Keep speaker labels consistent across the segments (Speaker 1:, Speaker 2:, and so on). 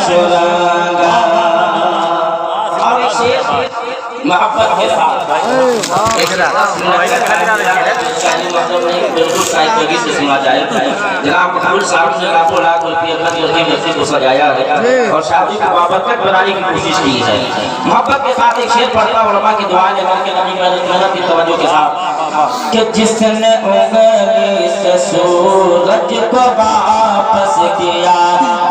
Speaker 1: شرنگا اور ایک شعر محبت کے ساتھ بالکل سائیکلوجی سے سنا جائے جناب مقبول صاحب نے لاکھوں لاکھ روپے اپنی عظیم نفسی کو سجایا ہے اور شادی کو بابرکت بنانے کی کوشش کی ہے محبت کے ساتھ ایک شعر پڑھتا علماء کی دعائیں لے کر کے نبی محنت کی توجہ کے ساتھ کہ جس نے انگلی سے سورج کو واپس کیا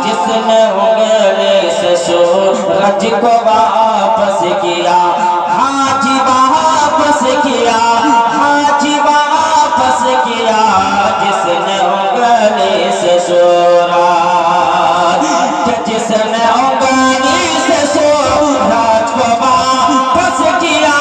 Speaker 1: جس نے انگلی سے سورج کو واپس کیا حاجی واپس کیا حاجی واپس کیا جس نے انگلی سے سورج جس نے انگلی سے سورج کو واپس کیا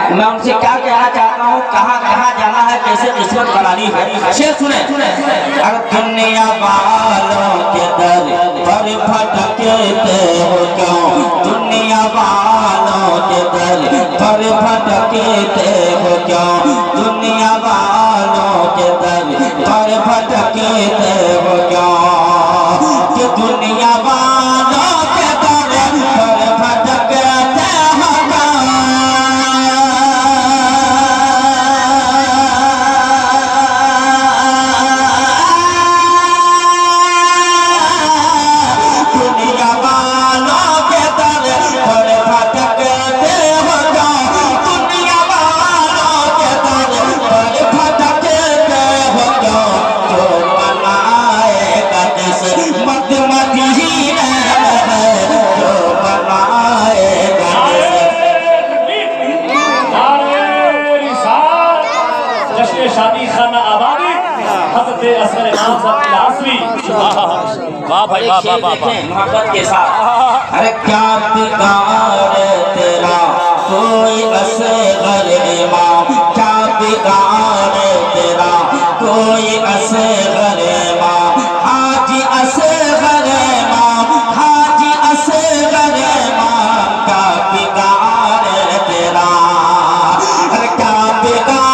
Speaker 1: میں ان سے کیا کہنا چاہتا ہوں کہاں کہاں جانا ہے کیسے قسمت بنانی ہے شعر سنیں اگر دنیا والوں کے در پر بھٹکتے ہو کیوں دنیا والوں کے در پر بھٹکتے ہو کیوں دنیا والوں کے در پر بھٹکتے ہو کیوں کہ دنیا والوں کے در پر بھٹکتے ہو
Speaker 2: شادی خانہ آبادی حضرت اصغر امام صاحب العصری واہ بھائی واہ واہ واہ
Speaker 1: محبت کے ساتھ ارے کیا بگاڑ تیرا کوئی اصغر امام کیا بگاڑ تیرا کوئی اصغر امام حاجی اصغر امام حاجی اصغر امام کیا بگاڑ تیرا ارے کیا بگاڑ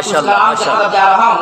Speaker 2: ماشاءاللہ ماشاءاللہ